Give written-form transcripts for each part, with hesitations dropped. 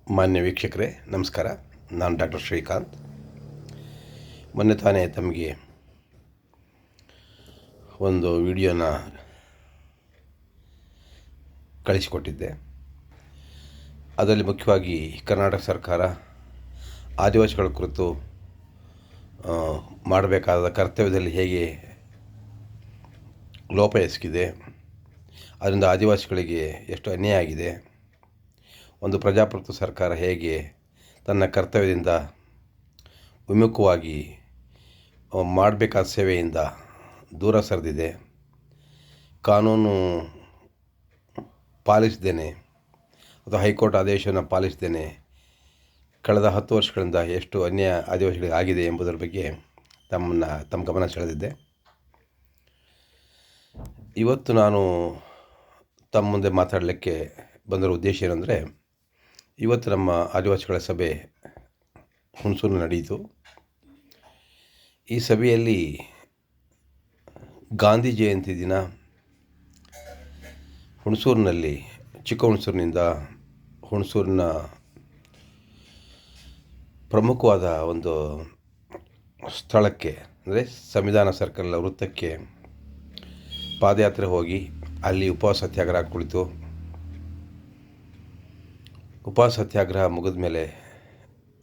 ಮಾನ್ಯ ವೀಕ್ಷಕರೇ ನಮಸ್ಕಾರ. ನಾನು ಡಾಕ್ಟರ್ ಶ್ರೀಕಾಂತ್. ಮೊನ್ನೆ ತಾನೇ ತಮಗೆ ಒಂದು ವಿಡಿಯೋನ ಕಳಿಸಿಕೊಟ್ಟಿದ್ದೆ. ಅದರಲ್ಲಿ ಮುಖ್ಯವಾಗಿ ಕರ್ನಾಟಕ ಸರ್ಕಾರ ಆದಿವಾಸಿಗಳ ಕುರಿತು ಮಾಡಬೇಕಾದ ಕರ್ತವ್ಯದಲ್ಲಿ ಹೇಗೆ ಲೋಪ ಎಸಗಿದೆ, ಅದರಿಂದ ಆದಿವಾಸಿಗಳಿಗೆ ಎಷ್ಟು ಅನ್ಯಾಯ ಆಗಿದೆ, ಒಂದು ಪ್ರಜಾಪ್ರಭುತ್ವ ಸರ್ಕಾರ ಹೇಗೆ ತನ್ನ ಕರ್ತವ್ಯದಿಂದ ವಿಮುಖವಾಗಿ ಮಾಡಬೇಕಾದ ಸೇವೆಯಿಂದ ದೂರ ಸರಿದಿದೆ, ಕಾನೂನು ಪಾಲಿಸದೇನೆ ಅಥವಾ ಹೈಕೋರ್ಟ್ ಆದೇಶವನ್ನು ಪಾಲಿಸದೇನೆ ಕಳೆದ 10 ವರ್ಷಗಳಿಂದ ಎಷ್ಟು ಅನ್ಯಾಯ ಆದಿವಾಸಿಗಳಿಗೆ ಆಗಿದೆ ಎಂಬುದರ ಬಗ್ಗೆ ತಮ್ಮ ಗಮನ ಸೆಳೆದಿದ್ದೆ. ಇವತ್ತು ನಾನು ತಮ್ಮ ಮುಂದೆ ಮಾತಾಡಲಿಕ್ಕೆ ಬಂದಿರೋ ಉದ್ದೇಶ ಏನಂದರೆ, ಇವತ್ತು ನಮ್ಮ ಆದಿವಾಸಿಗಳ ಸಭೆ ಹುಣಸೂರಿನಲ್ಲಿ ನಡೆಯಿತು. ಈ ಸಭೆಯಲ್ಲಿ ಗಾಂಧಿ ಜಯಂತಿ ದಿನ ಹುಣಸೂರಿನಲ್ಲಿ, ಚಿಕ್ಕ ಹುಣಸೂರಿನಿಂದ ಹುಣಸೂರಿನ ಪ್ರಮುಖವಾದ ಒಂದು ಸ್ಥಳಕ್ಕೆ, ಅಂದರೆ ಸಂವಿಧಾನ ಸರ್ಕಲ್ ವೃತ್ತಕ್ಕೆ ಪಾದಯಾತ್ರೆ ಹೋಗಿ ಅಲ್ಲಿ ಉಪವಾಸ ಸತ್ಯಾಗ್ರಹ ಕುಳಿತು, ಉಪವಾಸ ಸತ್ಯಾಗ್ರಹ ಮುಗಿದ ಮೇಲೆ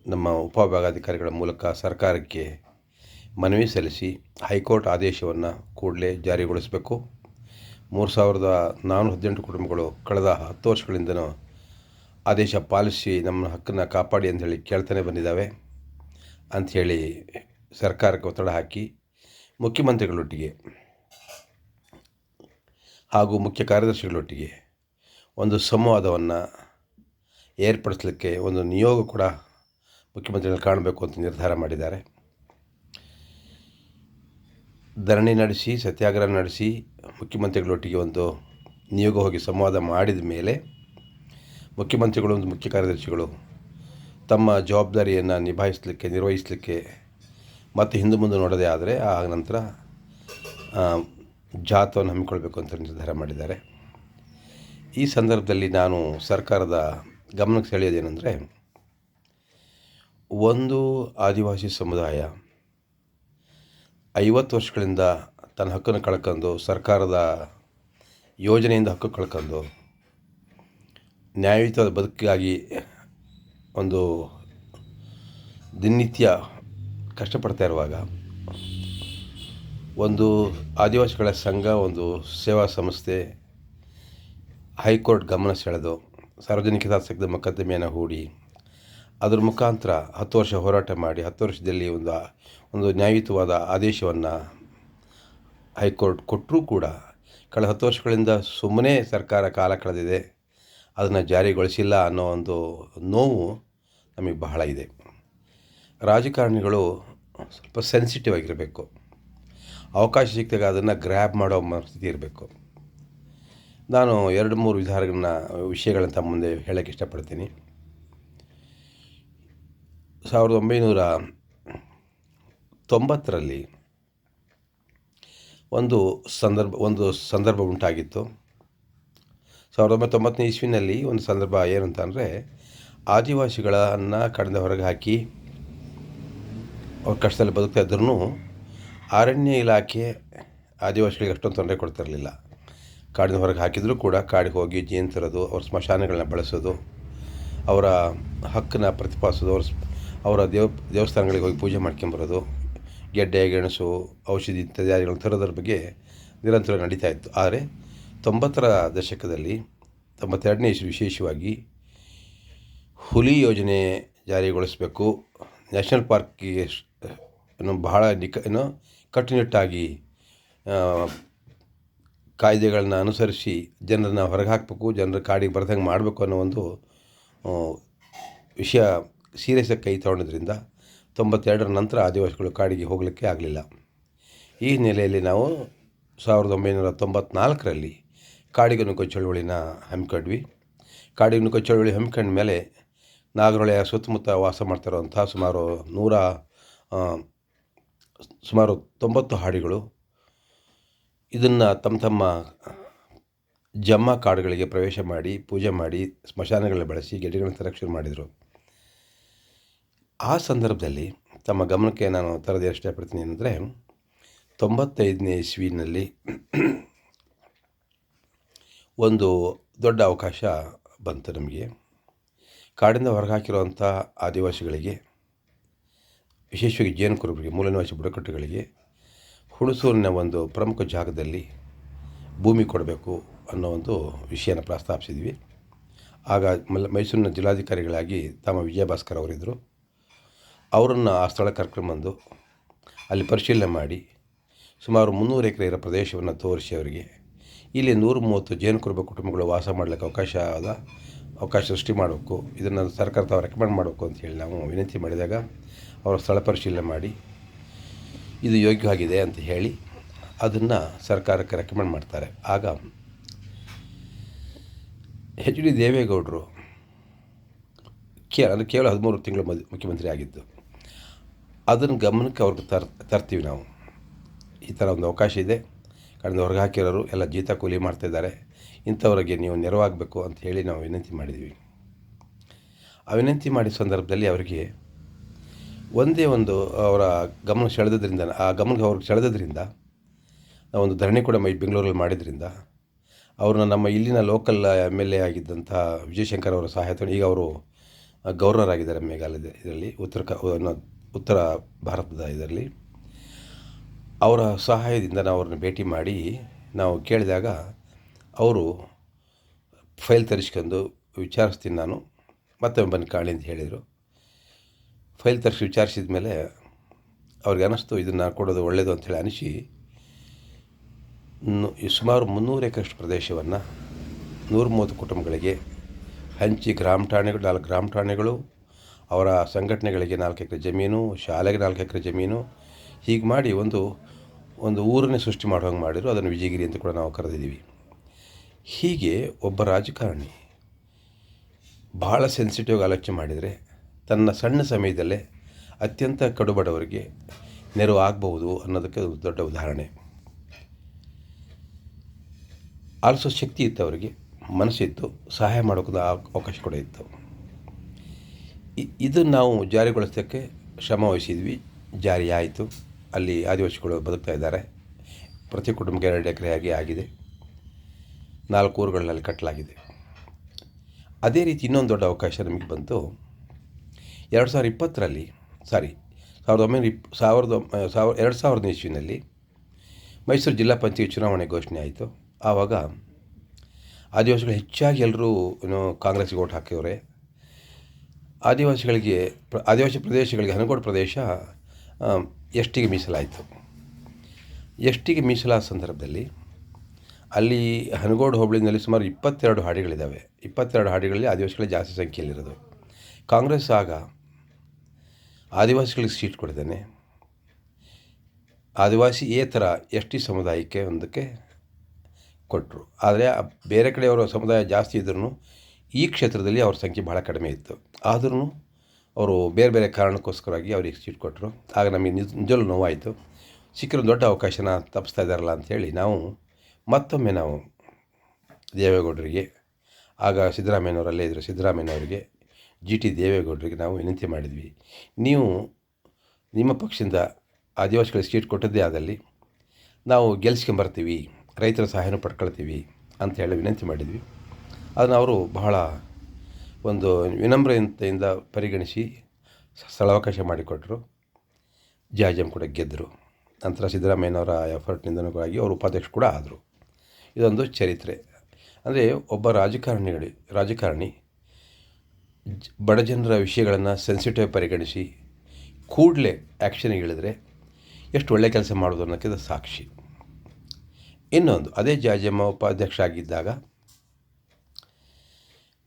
ನಮ್ಮ ಉಪವಿಭಾಗಾಧಿಕಾರಿಗಳ ಮೂಲಕ ಸರ್ಕಾರಕ್ಕೆ ಮನವಿ ಸಲ್ಲಿಸಿ ಹೈಕೋರ್ಟ್ ಆದೇಶವನ್ನು ಕೂಡಲೇ ಜಾರಿಗೊಳಿಸಬೇಕು. 3418 ಕುಟುಂಬಗಳು ಕಳೆದ 10 ವರ್ಷಗಳಿಂದನೂ ಆದೇಶ ಪಾಲಿಸಿ ನಮ್ಮ ಹಕ್ಕನ್ನು ಕಾಪಾಡಿ ಅಂಥೇಳಿ ಕೇಳ್ತಾನೆ ಬಂದಿದ್ದಾವೆ ಅಂಥೇಳಿ ಸರ್ಕಾರಕ್ಕೆ ಒತ್ತಡ ಹಾಕಿ ಮುಖ್ಯಮಂತ್ರಿಗಳೊಟ್ಟಿಗೆ ಹಾಗೂ ಮುಖ್ಯ ಕಾರ್ಯದರ್ಶಿಗಳೊಟ್ಟಿಗೆ ಒಂದು ಸಂವಾದವನ್ನು ಏರ್ಪಡಿಸಲಿಕ್ಕೆ ಒಂದು ನಿಯೋಗ ಕೂಡ ಮುಖ್ಯಮಂತ್ರಿಗಳು ಕಾಣಬೇಕು ಅಂತ ನಿರ್ಧಾರ ಮಾಡಿದ್ದಾರೆ. ಧರಣಿ ನಡೆಸಿ, ಸತ್ಯಾಗ್ರಹ ನಡೆಸಿ, ಮುಖ್ಯಮಂತ್ರಿಗಳೊಟ್ಟಿಗೆ ಒಂದು ನಿಯೋಗ ಹೋಗಿ ಸಂವಾದ ಮಾಡಿದ ಮೇಲೆ ಮುಖ್ಯಮಂತ್ರಿಗಳು ಮತ್ತು ಮುಖ್ಯ ಕಾರ್ಯದರ್ಶಿಗಳು ತಮ್ಮ ಜವಾಬ್ದಾರಿಯನ್ನು ನಿರ್ವಹಿಸಲಿಕ್ಕೆ ಮತ್ತು ಹಿಂದೆ ಮುಂದೆ ನೋಡೋದೇ ಆದರೆ ಆ ನಂತರ ಜಾಥವನ್ನು ಹಮ್ಮಿಕೊಳ್ಬೇಕು ಅಂತ ನಿರ್ಧಾರ ಮಾಡಿದ್ದಾರೆ. ಈ ಸಂದರ್ಭದಲ್ಲಿ ನಾನು ಸರ್ಕಾರದ ಗಮನಕ್ಕೆ ಸೆಳೆಯೋದೇನೆಂದರೆ, ಒಂದು ಆದಿವಾಸಿ ಸಮುದಾಯ 50 ವರ್ಷಗಳಿಂದ ತನ್ನ ಹಕ್ಕನ್ನು ಕಳ್ಕೊಂಡು, ಸರ್ಕಾರದ ಯೋಜನೆಯಿಂದ ಹಕ್ಕು ಕಳ್ಕೊಂಡು, ನ್ಯಾಯಯುತವಾದ ಬದುಕಿಗಾಗಿ ಒಂದು ದಿನನಿತ್ಯ ಕಷ್ಟಪಡ್ತಾ ಇರುವಾಗ ಒಂದು ಆದಿವಾಸಿಗಳ ಸಂಘ, ಒಂದು ಸೇವಾ ಸಂಸ್ಥೆ ಹೈಕೋರ್ಟ್ ಗಮನ ಸೆಳೆದು ಸಾರ್ವಜನಿಕ ಹಿತಾಸಕ್ತಿಯ ಮೊಕದ್ದಮೆಯನ್ನು ಹೂಡಿ ಅದರ ಮುಖಾಂತರ 10 ವರ್ಷ ಹೋರಾಟ ಮಾಡಿ 10 ವರ್ಷದಲ್ಲಿ ಒಂದು ನ್ಯಾಯಯುತವಾದ ಆದೇಶವನ್ನು ಹೈಕೋರ್ಟ್ ಕೊಟ್ಟರೂ ಕೂಡ ಕಳೆದ 10 ವರ್ಷಗಳಿಂದ ಸುಮ್ಮನೆ ಸರ್ಕಾರ ಕಾಲ ಕಳೆದಿದೆ, ಅದನ್ನು ಜಾರಿಗೊಳಿಸಿಲ್ಲ ಅನ್ನೋ ಒಂದು ನೋವು ನಮಗೆ ಬಹಳ ಇದೆ. ರಾಜಕಾರಣಿಗಳು ಸ್ವಲ್ಪ ಸೆನ್ಸಿಟಿವ್ ಆಗಿರಬೇಕು. ಅವಕಾಶ ಸಿಕ್ಕಿದಾಗ ಅದನ್ನು ಗ್ರ್ಯಾಬ್ ಮಾಡೋ ಮನಸ್ಥಿತಿ ಇರಬೇಕು. ನಾನು 2-3 ವಿಷಯಗಳನ್ನು ತಮ್ಮ ಮುಂದೆ ಹೇಳೋಕ್ಕೆ ಇಷ್ಟಪಡ್ತೀನಿ. 1990ರಲ್ಲಿ ಒಂದು ಸಂದರ್ಭ ಉಂಟಾಗಿತ್ತು. 1990ನೇ ಇಸ್ವಿನಲ್ಲಿ ಒಂದು ಸಂದರ್ಭ ಏನು ಅಂತಂದರೆ, ಆದಿವಾಸಿಗಳನ್ನು ಕಡೆದ ಹೊರಗೆ ಹಾಕಿ ಅವ್ರ ಕಷ್ಟದಲ್ಲಿ ಬದುಕ್ತಾ ಇದ್ರೂ ಅರಣ್ಯ ಇಲಾಖೆ ಆದಿವಾಸಿಗಳಿಗೆ ಅಷ್ಟೊಂದು ತೊಂದರೆ ಕೊಡ್ತಿರಲಿಲ್ಲ. ಕಾಡಿನ ಹೊರಗೆ ಹಾಕಿದರೂ ಕೂಡ ಕಾಡಿಗೆ ಹೋಗಿ ಜೇನು ತರೋದು, ಅವ್ರ ಸ್ಮಶಾನಗಳನ್ನ ಬಳಸೋದು, ಅವರ ಹಕ್ಕನ್ನು ಪ್ರತಿಪಾದಿಸೋದು, ಅವರ ದೇವಸ್ಥಾನಗಳಿಗೆ ಹೋಗಿ ಪೂಜೆ ಮಾಡ್ಕೊಂಬರೋದು, ಗೆಡ್ಡೆ ಗೆಣಸು ಔಷಧಿ ಇತ್ಯಾದಿಗಳನ್ನು ತರೋದ್ರ ಬಗ್ಗೆ ನಿರಂತರ ನಡೀತಾ ಇತ್ತು. ಆದರೆ 90ರ ದಶಕದಲ್ಲಿ 92ನೇ ಇಸ್ವಿ ವಿಶೇಷವಾಗಿ ಹುಲಿ ಯೋಜನೆ ಜಾರಿಗೊಳಿಸಬೇಕು, ನ್ಯಾಷನಲ್ ಪಾರ್ಕಿಗೆ ಬಹಳ ಕಟ್ಟುನಿಟ್ಟಾಗಿ ಕಾಯ್ದೆಗಳನ್ನ ಅನುಸರಿಸಿ ಜನರನ್ನು ಹೊರಗೆ ಹಾಕಬೇಕು, ಜನರ ಕಾಡಿಗೆ ಬರ್ದಂಗೆ ಮಾಡಬೇಕು ಅನ್ನೋ ಒಂದು ವಿಷಯ ಸೀರಿಯಸ್ಸಾಗಿ ಕೈ ತಗೊಂಡಿದ್ದರಿಂದ 92ರ ನಂತರ ಆದಿವಾಸಿಗಳು ಕಾಡಿಗೆ ಹೋಗಲಿಕ್ಕೆ ಆಗಲಿಲ್ಲ. ಈ ಹಿನ್ನೆಲೆಯಲ್ಲಿ ನಾವು 1994ರಲ್ಲಿ ಕಾಡಿಗೆ ನುಗ್ಗೋ ಚಳುವಳಿನ ಹಮ್ಮಿಕೊಂಡ್ವಿ. ಕಾಡಿಗೆ ನುಗ್ಗೋ ಚಳುವಳಿ ಹಮ್ಮಿಕೊಂಡ ಮೇಲೆ ನಾಗರಹೊಳೆಯ ಸುತ್ತಮುತ್ತ ವಾಸ ಮಾಡ್ತಿರೋಂಥ ಸುಮಾರು 90 ಹಾಡಿಗಳು ಇದನ್ನು ತಮ್ಮ ಜಮ್ಮ ಕಾಡುಗಳಿಗೆ ಪ್ರವೇಶ ಮಾಡಿ ಪೂಜೆ ಮಾಡಿ ಸ್ಮಶಾನಗಳನ್ನ ಬಳಸಿ ಗೆಡ್ಡೆಗಳನ್ನು ತರಕ್ಕೆ ಶುರು ಮಾಡಿದರು. ಆ ಸಂದರ್ಭದಲ್ಲಿ ತಮ್ಮ ಗಮನಕ್ಕೆ ನಾನು ತರದೆ ಇಷ್ಟಪಡ್ತೀನಿ ಅಂದರೆ 95ನೇ ಇಸ್ವಿನಲ್ಲಿ ಒಂದು ದೊಡ್ಡ ಅವಕಾಶ ಬಂತು ನಮಗೆ. ಕಾಡಿಂದ ಹೊರಗೆ ಹಾಕಿರುವಂಥ ಆದಿವಾಸಿಗಳಿಗೆ, ವಿಶೇಷವಾಗಿ ಜೇನು ಕುರುಬರಿಗೆ, ಮೂಲನಿವಾಸಿ ಬುಡಕಟ್ಟುಗಳಿಗೆ ಹುಣಸೂರಿನ ಒಂದು ಪ್ರಮುಖ ಜಾಗದಲ್ಲಿ ಭೂಮಿ ಕೊಡಬೇಕು ಅನ್ನೋ ಒಂದು ವಿಷಯನ ಪ್ರಸ್ತಾಪಿಸಿದ್ವಿ. ಆಗ ಮೈಸೂರಿನ ಜಿಲ್ಲಾಧಿಕಾರಿಗಳಾಗಿ ತಮ್ಮ ವಿಜಯಭಾಸ್ಕರ್ ಅವರಿದ್ದರು. ಅವರನ್ನು ಆ ಸ್ಥಳ ಕರ್ಕೊಂಡ್ಬಂದು ಅಲ್ಲಿ ಪರಿಶೀಲನೆ ಮಾಡಿ ಸುಮಾರು 300 ಎಕರೆ ಇರೋ ಪ್ರದೇಶವನ್ನು ತೋರಿಸಿ ಅವರಿಗೆ ಇಲ್ಲಿ 130 ಜೇನು ಕುರುಬ ಕುಟುಂಬಗಳು ವಾಸ ಮಾಡಲಿಕ್ಕೆ ಅವಕಾಶ ಸೃಷ್ಟಿ ಮಾಡಬೇಕು, ಇದನ್ನು ಸರ್ಕಾರ ತಾವು ರೆಕಮೆಂಡ್ ಮಾಡಬೇಕು ಅಂತೇಳಿ ನಾವು ವಿನಂತಿ ಮಾಡಿದಾಗ ಅವರ ಸ್ಥಳ ಪರಿಶೀಲನೆ ಮಾಡಿ ಇದು ಯೋಗ್ಯವಾಗಿದೆ ಅಂತ ಹೇಳಿ ಅದನ್ನು ಸರ್ಕಾರಕ್ಕೆ ರೆಕಮೆಂಡ್ ಮಾಡ್ತಾರೆ. ಆಗ HD ದೇವೇಗೌಡರು ಕೇವಲ 13 ತಿಂಗಳು ಮುಖ್ಯಮಂತ್ರಿ ಆಗಿದ್ದು. ಅದನ್ನು ಗಮನಕ್ಕೆ ಅವ್ರಿಗೆ ತರ್ತೀವಿ ನಾವು. ಈ ಥರ ಒಂದು ಅವಕಾಶ ಇದೆ, ಕಳೆದ ಹೊರಗೆ ಹಾಕಿರೋರು ಎಲ್ಲ ಜೀತ ಕೂಲಿ ಮಾಡ್ತಾಯಿದ್ದಾರೆ, ಇಂಥವ್ರಿಗೆ ನೀವು ನೆರವಾಗಬೇಕು ಅಂತ ಹೇಳಿ ನಾವು ವಿನಂತಿ ಮಾಡಿದ್ವಿ. ಆ ವಿನಂತಿ ಮಾಡಿದ ಸಂದರ್ಭದಲ್ಲಿ ಅವರಿಗೆ ಒಂದೇ ಒಂದು ಅವರ ಗಮನ ಸೆಳೆದ್ರಿಂದ ಅವ್ರಿಗೆ ಸೆಳೆದ್ರಿಂದ ನಾವೊಂದು ಧರಣಿ ಕೂಡ ಬೆಂಗಳೂರಲ್ಲಿ ಮಾಡಿದ್ರಿಂದ ಅವ್ರನ್ನ ನಮ್ಮ ಇಲ್ಲಿನ ಲೋಕಲ್ MLA ಆಗಿದ್ದಂಥ ವಿಜಯಶಂಕರ್ ಅವರ ಸಹಾಯತ, ಈಗ ಅವರು ಗವರ್ನರ್ ಆಗಿದ್ದಾರೆ ಮೇಘಾಲಯದ ಇದರಲ್ಲಿ, ಉತ್ತರ ಭಾರತದ ಇದರಲ್ಲಿ. ಅವರ ಸಹಾಯದಿಂದ ನಾವು ಅವ್ರನ್ನ ಭೇಟಿ ಮಾಡಿ ನಾವು ಕೇಳಿದಾಗ ಅವರು ಫೈಲ್ ತರಿಸ್ಕೊಂಡು ವಿಚಾರಿಸ್ತೀನಿ ನಾನು ಮತ್ತೆ ಬನ್ನಿ ಕಾಳಿ ಅಂತ ಹೇಳಿದರು. ಫೈಲ್ ತರಿಸಿ ವಿಚಾರಿಸಿದ ಮೇಲೆ ಅವ್ರಿಗೆ ಅನ್ನಿಸ್ತು ಇದನ್ನು ಕೊಡೋದು ಒಳ್ಳೆಯದು ಅಂಥೇಳಿ ಅನಿಸಿ ಸುಮಾರು 300 ಎಕರೆಷ್ಟು ಪ್ರದೇಶವನ್ನು 130 ಕುಟುಂಬಗಳಿಗೆ ಹಂಚಿ 4 ಗ್ರಾಮ ಠಾಣೆಗಳು, ಅವರ ಸಂಘಟನೆಗಳಿಗೆ 4 ಎಕರೆ ಜಮೀನು, ಶಾಲೆಗೆ 4 ಎಕರೆ ಜಮೀನು, ಹೀಗೆ ಮಾಡಿ ಒಂದು ಊರನ್ನೇ ಸೃಷ್ಟಿ ಮಾಡುವಂಗೆ ಮಾಡಿದ್ರು. ಅದನ್ನು ವಿಜಯಗಿರಿ ಅಂತ ಕೂಡ ನಾವು ಕರೆದಿದ್ದೀವಿ. ಹೀಗೆ ಒಬ್ಬ ರಾಜಕಾರಣಿ ಭಾಳ ಸೆನ್ಸಿಟಿವ್ ಆಲೋಚನೆ ಮಾಡಿದರೆ ತನ್ನ ಸಣ್ಣ ಸಮಯದಲ್ಲೇ ಅತ್ಯಂತ ಕಡುಬಡವರಿಗೆ ನೆರವು ಆಗಬಹುದು ಅನ್ನೋದಕ್ಕೆ ಒಂದು ದೊಡ್ಡ ಉದಾಹರಣೆ. ಆಲ್ಸೋ ಶಕ್ತಿ ಇತ್ತು, ಅವರಿಗೆ ಮನಸ್ಸಿತ್ತು, ಸಹಾಯ ಮಾಡೋಕ್ಕೆ ಅವಕಾಶ ಕೂಡ ಇತ್ತು. ಇದನ್ನು ನಾವು ಜಾರಿಗೊಳಿಸೋಕ್ಕೆ ಶ್ರಮ ವಹಿಸಿದ್ವಿ. ಜಾರಿ ಆಯಿತು. ಅಲ್ಲಿ ಆದಿವಾಸಿಗಳು ಬದುಕ್ತಾ ಇದ್ದಾರೆ. ಪ್ರತಿ ಕುಟುಂಬಕ್ಕೆ 2 ಎಕರೆ ಆಗಿದೆ. 4 ಊರುಗಳಲ್ಲಿ ಕಟ್ಟಲಾಗಿದೆ. ಅದೇ ರೀತಿ ಇನ್ನೊಂದು ದೊಡ್ಡ ಅವಕಾಶ ನಮಗೆ ಬಂತು 2020ರಲ್ಲಿ 2000 ಇಸ್ವಿನಲ್ಲಿ ಮೈಸೂರು ಜಿಲ್ಲಾ ಪಂಚಾಯತ್ ಚುನಾವಣೆ ಘೋಷಣೆ ಆಯಿತು. ಆವಾಗ ಆದಿವಾಸಿಗಳು ಹೆಚ್ಚಾಗಿ ಎಲ್ಲರೂ ಕಾಂಗ್ರೆಸ್ಗೆ ಓಟ್ ಹಾಕಿವ್ರೆ. ಆದಿವಾಸಿ ಪ್ರದೇಶಗಳಿಗೆ ಹನಗೋಡು ಪ್ರದೇಶ ಎಸ್ಟಿಗೆ ಮೀಸಲಾಯಿತು. ಎಸ್ಟಿಗೆ ಮೀಸಲಾದ ಸಂದರ್ಭದಲ್ಲಿ ಅಲ್ಲಿ ಹನಗೋಡು ಹೋಬಳಿನಲ್ಲಿ ಸುಮಾರು 22 ಹಾಡಿಗಳಿದ್ದಾವೆ. 22 ಹಾಡಿಗಳಲ್ಲಿ ಆದಿವಾಸಿಗಳೇ ಜಾಸ್ತಿ ಸಂಖ್ಯೆಯಲ್ಲಿರೋದು. ಕಾಂಗ್ರೆಸ್ ಆಗ ಆದಿವಾಸಿಗಳಿಗೆ ಸೀಟ್ ಕೊಡ್ತಾನೆ, ಆದಿವಾಸಿಯೇತರ ST ಸಮುದಾಯಕ್ಕೆ ಒಂದಕ್ಕೆ ಕೊಟ್ಟರು. ಆದರೆ ಬೇರೆ ಕಡೆಯವರ ಸಮುದಾಯ ಜಾಸ್ತಿ ಇದ್ರೂ ಈ ಕ್ಷೇತ್ರದಲ್ಲಿ ಅವ್ರ ಸಂಖ್ಯೆ ಭಾಳ ಕಡಿಮೆ ಇತ್ತು. ಆದ್ರೂ ಅವರು ಬೇರೆ ಬೇರೆ ಕಾರಣಕ್ಕೋಸ್ಕರವಾಗಿ ಅವ್ರಿಗೆ ಸೀಟ್ ಕೊಟ್ಟರು. ಆಗ ನಮಗೆ ನಿಜವೂ ನೋವಾಯಿತು. ಸಿಕ್ಕಿರೋ ದೊಡ್ಡ ಅವಕಾಶನ ತಪ್ಪಿಸ್ತಾ ಇದ್ದಾರಲ್ಲ ಅಂಥೇಳಿ ಮತ್ತೊಮ್ಮೆ ನಾವು ದೇವೇಗೌಡರಿಗೆ, ಆಗ ಸಿದ್ದರಾಮಯ್ಯನವರಲ್ಲೇ ಇದ್ದರು, ಸಿದ್ದರಾಮಯ್ಯನವರಿಗೆ, GT ದೇವೇಗೌಡರಿಗೆ ನಾವು ವಿನಂತಿ ಮಾಡಿದ್ವಿ, ನೀವು ನಿಮ್ಮ ಪಕ್ಷದಿಂದ ಆದಿವಾಸಿಗಳಿಗೆ ಸೀಟ್ ಕೊಟ್ಟದ್ದೇ ಆದಲ್ಲಿ ನಾವು ಗೆಲ್ಸ್ಕೊಂಬರ್ತೀವಿ, ರೈತರ ಸಹಾಯನೂ ಪಡ್ಕೊಳ್ತೀವಿ ಅಂತ ಹೇಳಿ ವಿನಂತಿ ಮಾಡಿದ್ವಿ. ಅದನ್ನು ಅವರು ಬಹಳ ಒಂದು ವಿನಮ್ರತೆಯಿಂದ ಪರಿಗಣಿಸಿ ಸ್ಥಳಾವಕಾಶ ಮಾಡಿಕೊಟ್ಟರು. ಜಾಜಂ ಕೂಡ ಗೆದ್ದರು. ನಂತರ ಸಿದ್ದರಾಮಯ್ಯನವರ ಎಫರ್ಟ್ನಿಂದನೂ ಅವರು ಉಪಾಧ್ಯಕ್ಷ ಕೂಡ ಆದರು. ಇದೊಂದು ಚರಿತ್ರೆ. ಅಂದರೆ ಒಬ್ಬ ರಾಜಕಾರಣಿ ಬಡ ಜನರ ವಿಷಯಗಳನ್ನು ಸೆನ್ಸಿಟಿವ್ ಪರಿಗಣಿಸಿ ಕೂಡಲೇ ಆ್ಯಕ್ಷನ್ಗೆ ಇಳಿದ್ರೆ ಎಷ್ಟು ಒಳ್ಳೆಯ ಕೆಲಸ ಮಾಡೋದು ಅನ್ನೋಕ್ಕೆ ಇದು ಸಾಕ್ಷಿ. ಇನ್ನೊಂದು, ಅದೇ ಜಾಜಮ್ಮ ಉಪಾಧ್ಯಕ್ಷ ಆಗಿದ್ದಾಗ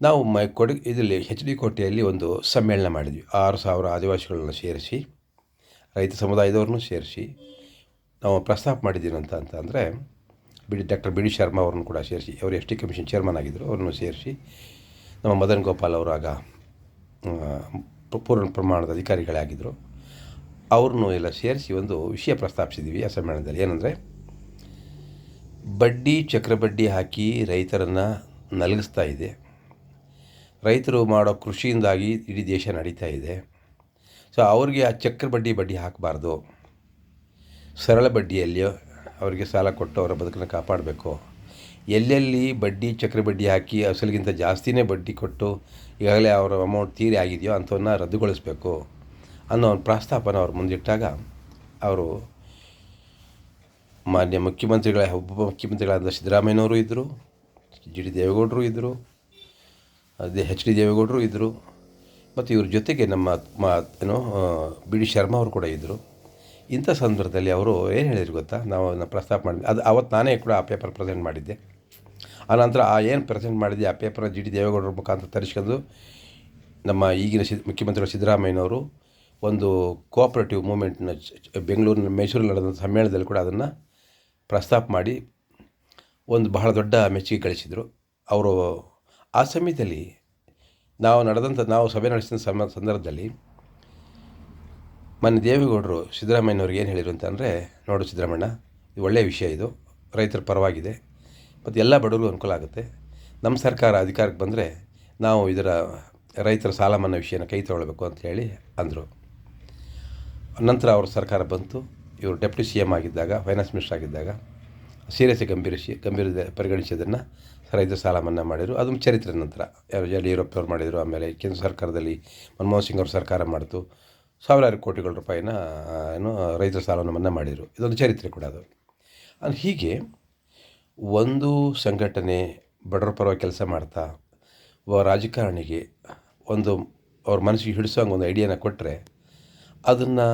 ನಾವು ಇದರಲ್ಲಿ HD ಕೋಟೆಯಲ್ಲಿ ಒಂದು ಸಮ್ಮೇಳನ ಮಾಡಿದ್ವಿ. 6,000 ಆದಿವಾಸಿಗಳನ್ನ ಸೇರಿಸಿ, ರೈತ ಸಮುದಾಯದವ್ರನ್ನೂ ಸೇರಿಸಿ ನಾವು ಪ್ರಸ್ತಾಪ ಮಾಡಿದ್ದೀವಿ ಅಂತಂದರೆ ಡಾಕ್ಟರ್ BD ಶರ್ಮಾ ಅವ್ರನ್ನು ಕೂಡ ಸೇರಿಸಿ, ಅವರು ST ಕಮಿಷನ್ ಚೇರ್ಮನ್ ಆಗಿದ್ದರು, ಅವ್ರನ್ನು ಸೇರಿಸಿ ನಮ್ಮ ಮದನ್ ಗೋಪಾಲ್ ಅವರು ಆಗ ಪೂರ್ಣ ಪ್ರಮಾಣದ ಅಧಿಕಾರಿಗಳೇ ಆಗಿದ್ದರು, ಅವ್ರನ್ನೂ ಎಲ್ಲ ಸೇರಿಸಿ ಒಂದು ವಿಷಯ ಪ್ರಸ್ತಾಪಿಸಿದ್ವಿ ಆ ಸಮ್ಮೇಳನದಲ್ಲಿ. ಏನಂದರೆ ಬಡ್ಡಿ ಚಕ್ರಬಡ್ಡಿ ಹಾಕಿ ರೈತರನ್ನು ನಲಗಿಸ್ತಾ ಇದೆ. ರೈತರು ಮಾಡೋ ಕೃಷಿಯಿಂದಾಗಿ ಇಡೀ ದೇಶ ನಡೀತಾ ಇದೆ. ಸೊ ಅವ್ರಿಗೆ ಆ ಬಡ್ಡಿ ಹಾಕಬಾರ್ದು. ಸರಳ ಬಡ್ಡಿಯಲ್ಲಿ ಅವರಿಗೆ ಸಾಲ ಕೊಟ್ಟು ಅವರ ಬದುಕನ್ನು ಕಾಪಾಡಬೇಕು. ಎಲ್ಲೆಲ್ಲಿ ಬಡ್ಡಿ ಚಕ್ರಬಡ್ಡಿ ಹಾಕಿ ಅಸಲಿಗಿಂತ ಜಾಸ್ತಿನೇ ಬಡ್ಡಿ ಕೊಟ್ಟು ಈಗಾಗಲೇ ಅವರ ಅಮೌಂಟ್ ತೀರಿ ಆಗಿದೆಯೋ ಅಂಥವನ್ನ ರದ್ದುಗೊಳಿಸಬೇಕು ಅನ್ನೋ ಒಂದು ಪ್ರಸ್ತಾಪನ ಅವ್ರು ಮುಂದಿಟ್ಟಾಗ ಅವರು ಮಾನ್ಯ ಮುಖ್ಯಮಂತ್ರಿಗಳಾದ ಸಿದ್ದರಾಮಯ್ಯನವರು ಇದ್ದರು, ಡಿ ದೇವೇಗೌಡರು ಇದ್ದರು, ಡಿ ದೇವೇಗೌಡರು ಇದ್ದರು, ಮತ್ತು ಇವ್ರ ಜೊತೆಗೆ ನಮ್ಮ ಬಿ ಡಿ ಶರ್ಮಾ ಅವರು ಕೂಡ ಇದ್ದರು. ಇಂಥ ಸಂದರ್ಭದಲ್ಲಿ ಅವರು ಏನು ಹೇಳಿದ್ರು ಗೊತ್ತಾ? ನಾವು ಪ್ರಸ್ತಾಪ ಮಾಡಿದ್ವಿ. ಅವತ್ತು ನಾನೇ ಕೂಡ ಆ ಪೇಪರ್ ಪ್ರೆಸೆಂಟ್ ಮಾಡಿದ್ದೆ. ಆನಂತರ ಏನು ಪ್ರೆಸೆಂಟ್ ಮಾಡಿದ್ದೆ ಆ ಪೇಪರ್ ಡಿ ದೇವೇಗೌಡರ ಮುಖಾಂತರ ತರಿಸ್ಕೊಂಡು ನಮ್ಮ ಈಗಿನ ಮುಖ್ಯಮಂತ್ರಿಗಳು ಸಿದ್ದರಾಮಯ್ಯನವರು ಒಂದು ಕೋಆಪರೇಟಿವ್ ಮೂವ್ಮೆಂಟ್ನ ಬೆಂಗಳೂರಿನ ಮೈಸೂರಲ್ಲಿ ನಡೆದಂಥ ಸಮ್ಮೇಳನದಲ್ಲಿ ಕೂಡ ಅದನ್ನು ಪ್ರಸ್ತಾಪ ಮಾಡಿ ಒಂದು ಬಹಳ ದೊಡ್ಡ ಮೆಚ್ಚುಗೆ ಗಳಿಸಿದರು. ಅವರು ಆ ಸಮಯದಲ್ಲಿ ನಾವು ಸಭೆ ನಡೆಸಿದ ಸಂದರ್ಭದಲ್ಲಿ ಮೊನ್ನೆ ದೇವೇಗೌಡರು ಸಿದ್ದರಾಮಯ್ಯನವ್ರಿಗೆ ಏನು ಹೇಳಿದರು ಅಂತಂದರೆ, ನೋಡು ಸಿದ್ದರಾಮಯ್ಯ, ಇದು ಒಳ್ಳೆಯ ವಿಷಯ, ಇದು ರೈತರ ಪರವಾಗಿದೆ ಮತ್ತು ಎಲ್ಲ ಬಡವರಿಗೂ ಅನುಕೂಲ ಆಗುತ್ತೆ. ನಮ್ಮ ಸರ್ಕಾರ ಅಧಿಕಾರಕ್ಕೆ ಬಂದರೆ ನಾವು ಇದರ ರೈತರ ಸಾಲ ಮನ್ನಾ ವಿಷಯನ ಕೈ ತೊಗೊಳ್ಬೇಕು ಅಂತ ಹೇಳಿ ಅಂದರು. ನಂತರ ಅವ್ರ ಸರ್ಕಾರ ಬಂತು. ಇವರು ಡೆಪ್ಯೂಟಿ ಸಿ ಎಮ್ ಆಗಿದ್ದಾಗ, ಫೈನಾನ್ಸ್ ಮಿನಿಸ್ಟರ್ ಆಗಿದ್ದಾಗ ಸೀರಿಯಸ್ ಗಂಭೀರ ಪರಿಗಣಿಸಿದ್ದನ್ನು ರೈತರ ಸಾಲ ಮನ್ನಾ ಮಾಡಿದರು. ಅದು ಚರಿತ್ರೆ. ನಂತರ ಯಡಿಯೂರಪ್ಪನವ್ರು ಮಾಡಿದರು. ಆಮೇಲೆ ಕೇಂದ್ರ ಸರ್ಕಾರದಲ್ಲಿ ಮನಮೋಹನ್ ಸಿಂಗ್ ಅವ್ರ ಸರ್ಕಾರ ಮಾಡಿತು. ಸಾವಿರಾರು ಕೋಟಿಗಳ ರೂಪಾಯಿನ ರೈತರ ಸಾಲವನ್ನು ಮನ್ನಾ ಮಾಡಿದರು. ಇದೊಂದು ಚರಿತ್ರೆ ಕೂಡ ಅದು. ಹೀಗೆ ಒಂದು ಸಂಘಟನೆ ಬಡವರ ಪರವಾಗಿ ಕೆಲಸ ಮಾಡ್ತಾ ರಾಜಕಾರಣಿಗೆ ಅವ್ರ ಮನಸ್ಸಿಗೆ ಹಿಡಿಸೋಂಗೆ ಒಂದು ಐಡಿಯಾನ ಕೊಟ್ಟರೆ ಅದನ್ನು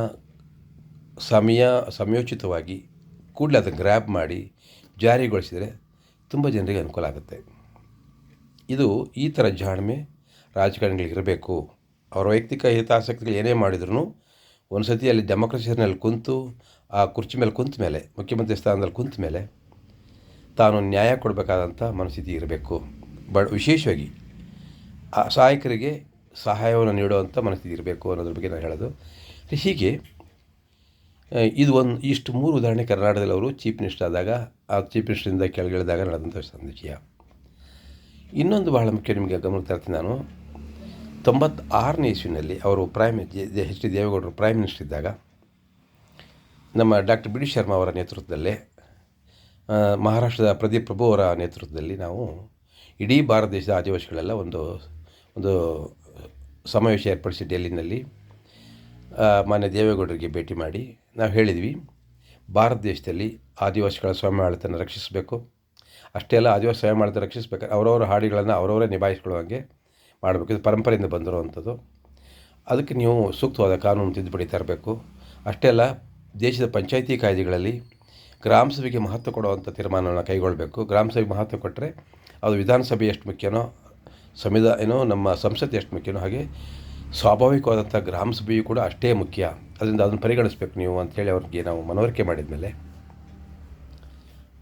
ಸಮಯೋಚಿತವಾಗಿ ಕೂಡಲೇ ಅದನ್ನು ಗ್ರ್ಯಾಬ್ ಮಾಡಿ ಜಾರಿಗೊಳಿಸಿದರೆ ತುಂಬ ಜನರಿಗೆ ಅನುಕೂಲ ಆಗುತ್ತೆ. ಈ ಥರ ಜಾಣ್ಮೆ ರಾಜಕಾರಣಿಗಳಿಗಿರಬೇಕು. ಅವರ ವೈಯಕ್ತಿಕ ಹಿತಾಸಕ್ತಿಗಳು ಏನೇ ಮಾಡಿದ್ರು ಒಂದು ಸತಿ ಅಲ್ಲಿ ಡೆಮೋಕ್ರಸಿನಲ್ಲಿ ಕುಂತು ಆ ಕುರ್ಚಿ ಮೇಲೆ ಕುಂತ ಮೇಲೆ, ಮುಖ್ಯಮಂತ್ರಿ ಸ್ಥಾನದಲ್ಲಿ ಕುಂತ ಮೇಲೆ ತಾನು ನ್ಯಾಯ ಕೊಡಬೇಕಾದಂಥ ಮನಸ್ಥಿತಿ ಇರಬೇಕು. ವಿಶೇಷವಾಗಿ ಆ ಸಹಾಯಕರಿಗೆ ಸಹಾಯವನ್ನು ನೀಡುವಂಥ ಮನಸ್ಥಿತಿ ಇರಬೇಕು ಅನ್ನೋದ್ರ ಬಗ್ಗೆ ನಾನು ಹೇಳೋದು. ಹೀಗೆ ಇಷ್ಟು 3 ಉದಾಹರಣೆ ಕರ್ನಾಟಕದಲ್ಲಿ ಅವರು ಚೀಫ್ ಮಿನಿಸ್ಟರ್ ಆದಾಗ, ಆ ಚೀಫ್ ಮಿನಿಸ್ಟರಿಂದ ಕೆಳಗಿಳಿದಾಗ ನಡೆದಂಥ ವಿಷಯ. ಇನ್ನೊಂದು ಬಹಳ ಮುಖ್ಯ ನಿಮಗೆ ಗಮನಕ್ಕೆ ತರ್ತೀನಿ ನಾನು. 96ನೇ ಇಸ್ವಿನಲ್ಲಿ ಅವರು ಡಿ ದೇವೇಗೌಡರು ಪ್ರೈಮ್ ಮಿನಿಸ್ಟರ್ ಇದ್ದಾಗ ನಮ್ಮ ಡಾಕ್ಟರ್ ಬಿ ಡಿ ಶರ್ಮಾ ಅವರ ನೇತೃತ್ವದಲ್ಲೇ, ಮಹಾರಾಷ್ಟ್ರದ ಪ್ರದೀಪ್ ಪ್ರಭು ಅವರ ನೇತೃತ್ವದಲ್ಲಿ ನಾವು ಇಡೀ ಭಾರತ ದೇಶದ ಆದಿವಾಸಿಗಳೆಲ್ಲ ಒಂದು ಸಮಾವೇಶ ಏರ್ಪಡಿಸಿ ಡೆಲ್ಲಿನಲ್ಲಿ ಮಾನ್ಯ ದೇವೇಗೌಡರಿಗೆ ಭೇಟಿ ಮಾಡಿ ನಾವು ಹೇಳಿದ್ವಿ, ಭಾರತ ದೇಶದಲ್ಲಿ ಆದಿವಾಸಿಗಳ ಸ್ವಾಮ್ಯಾಡಳಿತನ ರಕ್ಷಿಸಬೇಕು. ಅಷ್ಟೇ ಅಲ್ಲ, ಆದಿವಾಸಿ ಸ್ವಾಮ್ಯಾಡಳಿತ ರಕ್ಷಿಸಬೇಕಾದ್ರೆ ಅವರವರ ಹಾಡಿಗಳನ್ನು ಅವರವರೇ ನಿಭಾಯಿಸ್ಕೊಳ್ಳುವಂಗೆ ಮಾಡಬೇಕು. ಇದು ಪರಂಪರೆಯಿಂದ ಬಂದಿರುವಂಥದ್ದು. ಅದಕ್ಕೆ ನೀವು ಸೂಕ್ತವಾದ ಕಾನೂನು ತಿದ್ದುಪಡಿ ತರಬೇಕು. ಅಷ್ಟೇ ಅಲ್ಲ, ದೇಶದ ಪಂಚಾಯಿತಿ ಕಾಯ್ದೆಗಳಲ್ಲಿ ಗ್ರಾಮ ಸಭೆಗೆ ಮಹತ್ವ ಕೊಡುವಂಥ ತೀರ್ಮಾನವನ್ನು ಕೈಗೊಳ್ಳಬೇಕು. ಗ್ರಾಮ ಸಭೆಗೆ ಮಹತ್ವ ಕೊಟ್ಟರೆ ಅದು ವಿಧಾನಸಭೆ ಎಷ್ಟು ಮುಖ್ಯನೋ, ನಮ್ಮ ಸಂಸತ್ತು ಎಷ್ಟು ಮುಖ್ಯನೋ, ಹಾಗೆ ಸ್ವಾಭಾವಿಕವಾದಂಥ ಗ್ರಾಮ ಸಭೆಯು ಕೂಡ ಅಷ್ಟೇ ಮುಖ್ಯ. ಅದರಿಂದ ಅದನ್ನು ಪರಿಗಣಿಸಬೇಕು ನೀವು ಅಂಥೇಳಿ ಅವ್ರಿಗೆ ನಾವು ಮನವರಿಕೆ ಮಾಡಿದ ಮೇಲೆ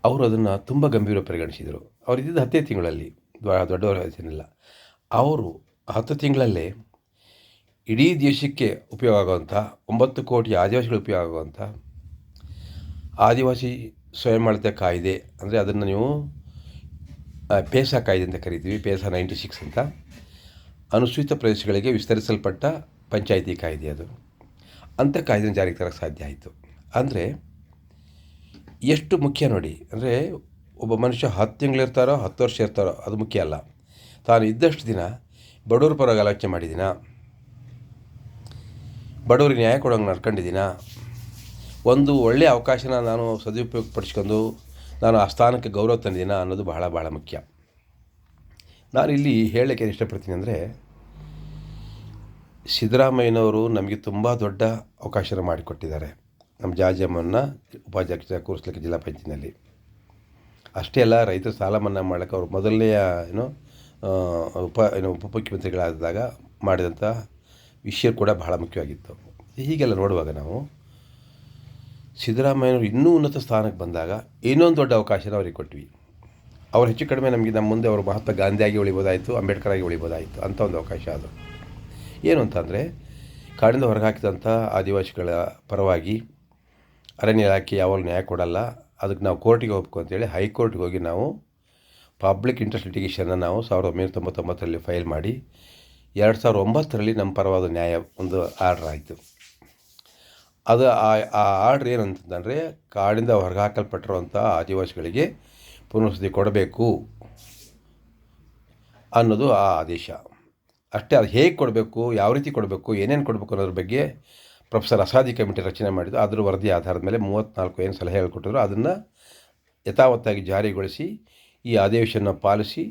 ಅವರು ಅದನ್ನು ತುಂಬ ಗಂಭೀರ ಪರಿಗಣಿಸಿದರು. ಅವರು ಇದ್ದಿದ್ದು 10 ತಿಂಗಳಲ್ಲಿ, ದೊಡ್ಡವರ ವಯಸ್ಸಿನಿಲ್ಲ. ಅವರು 10 ತಿಂಗಳಲ್ಲೇ ಇಡೀ ದೇಶಕ್ಕೆ ಉಪಯೋಗ ಆಗುವಂಥ 9 ಕೋಟಿ ಆದಿವಾಸಿಗಳು ಉಪಯೋಗ ಆಗುವಂಥ ಆದಿವಾಸಿ ಸ್ವಯಮಾಡಳಿತ ಕಾಯ್ದೆ, ಅಂದರೆ ಅದನ್ನು ನೀವು ಪೇಸಾ ಕಾಯ್ದೆ ಅಂತ ಕರಿತೀವಿ, ಪೇಸಾ 96 ಅಂತ, ಅನುಸೂಚಿತ ಪ್ರದೇಶಗಳಿಗೆ ವಿಸ್ತರಿಸಲ್ಪಟ್ಟ ಪಂಚಾಯಿತಿ ಕಾಯ್ದೆ ಅದು. ಅಂಥ ಕಾಯ್ದೆನ ಜಾರಿಗೆ ತರಕ್ಕೆ ಸಾಧ್ಯ ಆಯಿತು. ಅಂದರೆ ಎಷ್ಟು ಮುಖ್ಯ ನೋಡಿ. ಅಂದರೆ ಒಬ್ಬ ಮನುಷ್ಯ 10 ತಿಂಗಳಿರ್ತಾರೋ 10 ವರ್ಷ ಇರ್ತಾರೋ ಅದು ಮುಖ್ಯ ಅಲ್ಲ. ತಾನು ಇದ್ದಷ್ಟು ದಿನ ಬಡವ್ರ ಪರವಾಗಿ ಆಲೋಚನೆ ಮಾಡಿದ್ದೀನ, ಬಡವರಿಗೆ ನ್ಯಾಯ ಕೊಡೋಂಗೆ ನಡ್ಕೊಂಡಿದ್ದೀನ, ಒಂದು ಒಳ್ಳೆಯ ಅವಕಾಶನ ನಾನು ಸದುಪಯೋಗ ಪಡಿಸ್ಕೊಂಡು ನಾನು ಆ ಸ್ಥಾನಕ್ಕೆ ಗೌರವ ತಂದಿದ್ದೀನ ಅನ್ನೋದು ಬಹಳ ಬಹಳ ಮುಖ್ಯ. ನಾನು ಇಲ್ಲಿ ಹೇಳಲಿಕ್ಕೆ ಇಷ್ಟಪಡ್ತೀನಿ ಅಂದರೆ, ಸಿದ್ದರಾಮಯ್ಯನವರು ನಮಗೆ ತುಂಬ ದೊಡ್ಡ ಅವಕಾಶನ ಮಾಡಿಕೊಟ್ಟಿದ್ದಾರೆ. ನಮ್ಮ ಜಾಜಮ್ಮನ್ನ ಉಪಾಧ್ಯಕ್ಷ ಕೂರಿಸ್ಲಿಕ್ಕೆ ಜಿಲ್ಲಾ ಪಂಚಾಯತಿನಲ್ಲಿ. ಅಷ್ಟೇ ಅಲ್ಲ, ರೈತರ ಸಾಲ ಮನ್ನಾ ಮಾಡೋಕ್ಕೆ ಅವರು ಮೊದಲನೆಯ ಉಪಮುಖ್ಯಮಂತ್ರಿಗಳಾದಾಗ ಮಾಡಿದಂಥ ವಿಷಯ ಕೂಡ ಬಹಳ ಮುಖ್ಯವಾಗಿತ್ತು. ಹೀಗೆಲ್ಲ ನೋಡುವಾಗ ನಾವು ಸಿದ್ದರಾಮಯ್ಯನವರು ಇನ್ನೂ ಉನ್ನತ ಸ್ಥಾನಕ್ಕೆ ಬಂದಾಗ ಇನ್ನೊಂದು ದೊಡ್ಡ ಅವಕಾಶನ ಅವ್ರಿಗೆ ಕೊಟ್ವಿ. ಅವ್ರು ಹೆಚ್ಚು ಕಡಿಮೆ ನಮ್ಮ ಮುಂದೆ ಅವರು ಮಹಾತ್ಮ ಗಾಂಧಿಯಾಗಿ ಉಳಿಬೋದಾಯಿತು, ಅಂಬೇಡ್ಕರ್ ಆಗಿ ಉಳಿಬೋದಾಯಿತು ಅಂಥ ಒಂದು ಅವಕಾಶ ಅದು. ಏನು ಅಂತಂದರೆ, ಕಾಡಿಂದ ಹೊರಗೆ ಹಾಕಿದಂಥ ಆದಿವಾಸಿಗಳ ಪರವಾಗಿ ಅರಣ್ಯ ಇಲಾಖೆ ಯಾವಾಗಲೂ ನ್ಯಾಯ ಕೊಡಲ್ಲ, ಅದಕ್ಕೆ ನಾವು ಕೋರ್ಟಿಗೆ ಹೋಗ್ಬೇಕು ಅಂತೇಳಿ ಹೈಕೋರ್ಟ್ಗೆ ಹೋಗಿ ನಾವು ಪಬ್ಲಿಕ್ ಇಂಟ್ರೆಸ್ಟ್ ಲಿಟಿಗೇಷನ್ನ ನಾವು 1999ರಲ್ಲಿ ಫೈಲ್ ಮಾಡಿ 2009ರಲ್ಲಿ ನಮ್ಮ ಪರವಾದ ನ್ಯಾಯ ಒಂದು ಆರ್ಡ್ರ್ ಆಯಿತು. ಅದು ಆ ಆರ್ಡ್ರ್ ಏನಂತಂದರೆ ಕಾಡಿಂದ ಹೊರಗೆ ಹಾಕಲ್ಪಟ್ಟಿರುವಂಥ ಆದಿವಾಸಿಗಳಿಗೆ ಪುನರ್ವಸತಿ ಕೊಡಬೇಕು ಅನ್ನೋದು ಆ ಆದೇಶ. ಅಷ್ಟೇ, ಅದು ಹೇಗೆ ಕೊಡಬೇಕು, ಯಾವ ರೀತಿ ಕೊಡಬೇಕು, ಏನೇನು ಕೊಡಬೇಕು ಅನ್ನೋದ್ರ ಬಗ್ಗೆ ಪ್ರೊಫೆಸರ್ ಅಸಾದಿ ಕಮಿಟಿ ರಚನೆ ಮಾಡಿದ್ದು. ಅದರ ವರದಿ ಆಧಾರದ ಮೇಲೆ 34 ಏನು ಸಲಹೆಗಳು ಕೊಟ್ಟಿದ್ರು ಅದನ್ನು ಯಥಾವತ್ತಾಗಿ ಜಾರಿಗೊಳಿಸಿ ಈ ಆದೇಶವನ್ನು ಪಾಲಿಸಿ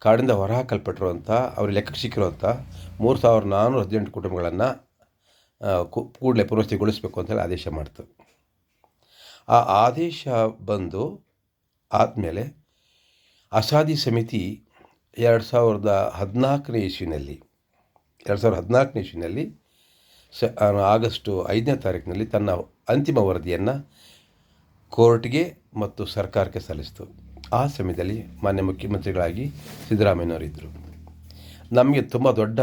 ಕಾಡಿಂದ ಹೊರಹಾಕಲ್ಪಟ್ಟಿರುವಂಥ ಅವ್ರ ಲೆಕ್ಕಕ್ಕೆ ಸಿಕ್ಕಿರುವಂಥ 3418 ಕುಟುಂಬಗಳನ್ನು ಕೂಡಲೇ ಪುನರ್ವಸತಿಗೊಳಿಸಬೇಕು ಅಂತೇಳಿ ಆದೇಶ ಮಾಡ್ತು. ಆ ಆದೇಶ ಬಂದು ಆದಮೇಲೆ ಅಸಾದಿ ಸಮಿತಿ 2014ನೇ ಇಸ್ವಿನಲ್ಲಿ ಆಗಸ್ಟ್ 5ನೇ ತಾರೀಕಿನಲ್ಲಿ ತನ್ನ ಅಂತಿಮ ವರದಿಯನ್ನು ಕೋರ್ಟ್ಗೆ ಮತ್ತು ಸರ್ಕಾರಕ್ಕೆ ಸಲ್ಲಿಸಿತು. ಆ ಸಮಯದಲ್ಲಿ ಮಾನ್ಯ ಮುಖ್ಯಮಂತ್ರಿಗಳಾಗಿ ಸಿದ್ದರಾಮಯ್ಯನವರಿದ್ದರು. ನಮಗೆ ತುಂಬ ದೊಡ್ಡ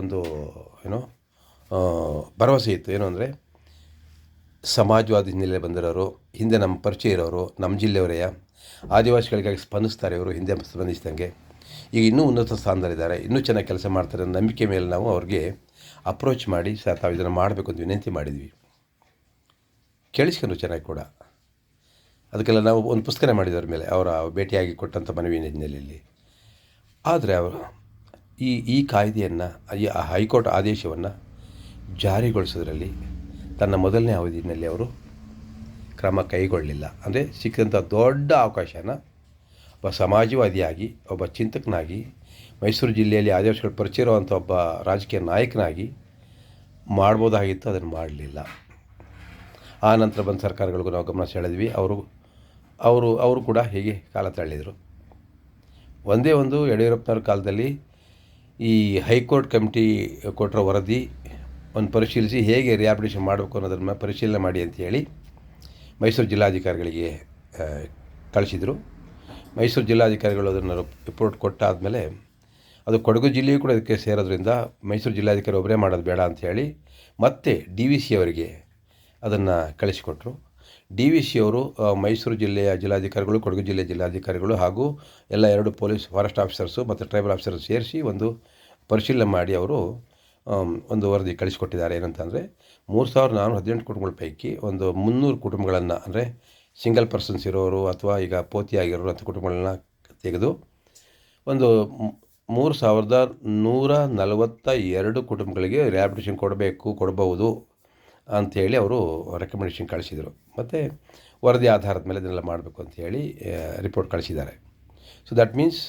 ಒಂದು ಭರವಸೆ ಇತ್ತು. ಏನು ಅಂದರೆ, ಸಮಾಜವಾದಿ ಹಿನ್ನೆಲೆ ಬಂದಿರೋರು, ಹಿಂದೆ ನಮ್ಮ ಪರಿಚಯ ಇರೋರು, ನಮ್ಮ ಜಿಲ್ಲೆಯವರೆಯ ಆದಿವಾಸಿಗಳಿಗಾಗಿ ಸ್ಪಂದಿಸ್ತಾರೆ. ಇವರು ಹಿಂದೆ ಸ್ಪಂದಿಸಿದಂಗೆ ಈಗ ಇನ್ನೂ ಉನ್ನತ ಸ್ಥಾನದಲ್ಲಿದ್ದಾರೆ, ಇನ್ನೂ ಚೆನ್ನಾಗಿ ಕೆಲಸ ಮಾಡ್ತಾರೆ ಅನ್ನೋ ನಂಬಿಕೆ ಮೇಲೆ ನಾವು ಅವ್ರಿಗೆ ಅಪ್ರೋಚ್ ಮಾಡಿ ತಾವು ಇದನ್ನು ಮಾಡಬೇಕು ಅಂತ ವಿನಂತಿ ಮಾಡಿದ್ವಿ. ಕೇಳಿಸ್ಕೊಂಡ್ರು ಚೆನ್ನಾಗಿ ಕೂಡ. ಅದಕ್ಕೆಲ್ಲ ನಾವು ಒಂದು ಪುಸ್ತಕನೇ ಮಾಡಿದವ್ರ ಮೇಲೆ ಅವರ ಭೇಟಿಯಾಗಿ ಕೊಟ್ಟಂಥ ಮನವಿ ಹಿನ್ನೆಲೆಯಲ್ಲಿ. ಆದರೆ ಅವರು ಈ ಕಾಯ್ದೆಯನ್ನು, ಈ ಹೈಕೋರ್ಟ್ ಆದೇಶವನ್ನು ಜಾರಿಗೊಳಿಸೋದ್ರಲ್ಲಿ ತನ್ನ ಮೊದಲನೇ ಅವಧಿಯಲ್ಲಿ ಅವರು ಕ್ರಮ ಕೈಗೊಳ್ಳಲಿಲ್ಲ. ಅಂದರೆ ಸಿಕ್ಕಿದಂಥ ದೊಡ್ಡ ಅವಕಾಶನ ಒಬ್ಬ ಸಮಾಜವಾದಿಯಾಗಿ, ಒಬ್ಬ ಚಿಂತಕನಾಗಿ, ಮೈಸೂರು ಜಿಲ್ಲೆಯಲ್ಲಿ ಆದಿವಾಸಿಗಳ ಪರಿಚಯ ಇರುವಂಥ ಒಬ್ಬ ರಾಜಕೀಯ ನಾಯಕನಾಗಿ ಮಾಡ್ಬೋದಾಗಿತ್ತು, ಅದನ್ನು ಮಾಡಲಿಲ್ಲ. ಆ ನಂತರ ಬಂದ ಸರ್ಕಾರಗಳಿಗೂ ನಾವು ಗಮನ ಸೆಳೆದ್ವಿ. ಅವರು ಕೂಡ ಹೀಗೆ ಕಾಲ ತಳ್ಳಿದರು. ಒಂದೇ ಒಂದು ಯಡಿಯೂರಪ್ಪನವ್ರ ಕಾಲದಲ್ಲಿ ಈ ಹೈಕೋರ್ಟ್ ಕಮಿಟಿ ಕೊಟ್ಟಿರೋ ವರದಿ ಒಂದು ಪರಿಶೀಲಿಸಿ ಹೇಗೆ ರಿಹ್ಯಾಬಿಲಿಟೇಷನ್ ಮಾಡಬೇಕು ಅನ್ನೋದನ್ನು ಪರಿಶೀಲನೆ ಮಾಡಿ ಅಂತೇಳಿ ಮೈಸೂರು ಜಿಲ್ಲಾಧಿಕಾರಿಗಳಿಗೆ ಕಳಿಸಿದರು. ಮೈಸೂರು ಜಿಲ್ಲಾಧಿಕಾರಿಗಳು ಅದನ್ನು ರಿಪೋರ್ಟ್ ಕೊಟ್ಟಾದಮೇಲೆ ಅದು ಕೊಡಗು ಜಿಲ್ಲೆಯೂ ಕೂಡ ಇದಕ್ಕೆ ಸೇರೋದ್ರಿಂದ ಮೈಸೂರು ಜಿಲ್ಲಾಧಿಕಾರಿ ಒಬ್ಬರೇ ಮಾಡೋದು ಬೇಡ ಅಂಥೇಳಿ ಮತ್ತೆ DVC ಅವರಿಗೆ ಅದನ್ನು ಕಳಿಸಿಕೊಟ್ರು. DVC ಅವರು ಮೈಸೂರು ಜಿಲ್ಲೆಯ ಜಿಲ್ಲಾಧಿಕಾರಿಗಳು, ಕೊಡಗು ಜಿಲ್ಲೆಯ ಜಿಲ್ಲಾಧಿಕಾರಿಗಳು ಹಾಗೂ ಎಲ್ಲ 2 ಪೊಲೀಸ್ ಫಾರೆಸ್ಟ್ ಆಫೀಸರ್ಸು ಮತ್ತು ಟ್ರೈಬಲ್ ಆಫೀಸರ್ಸ್ ಸೇರಿಸಿ ಒಂದು ಪರಿಶೀಲನೆ ಮಾಡಿ ಅವರು ಒಂದು ವರದಿ ಕಳಿಸಿಕೊಟ್ಟಿದ್ದಾರೆ. ಏನಂತಂದರೆ 3418 ಕುಟುಂಬಗಳ ಪೈಕಿ ಒಂದು 300 ಕುಟುಂಬಗಳನ್ನು, ಅಂದರೆ ಸಿಂಗಲ್ ಪರ್ಸನ್ಸ್ ಇರೋರು ಅಥವಾ ಈಗ ಪೋತಿಯಾಗಿರೋರು ಅಂಥ ಕುಟುಂಬಗಳನ್ನ ತೆಗೆದು ಒಂದು 3142 ಕುಟುಂಬಗಳಿಗೆ ರಿಹ್ಯಾಬಿಲಿಟೇಷನ್ ಕೊಡಬಹುದು ಅಂಥೇಳಿ ಅವರು ರೆಕಮೆಂಡೇಷನ್ ಕಳಿಸಿದರು. ಮತ್ತು ವರದಿ ಆಧಾರದ ಮೇಲೆ ಇದನ್ನೆಲ್ಲ ಮಾಡಬೇಕು ಅಂಥೇಳಿ ರಿಪೋರ್ಟ್ ಕಳಿಸಿದ್ದಾರೆ. ಸೊ ದಟ್ ಮೀನ್ಸ್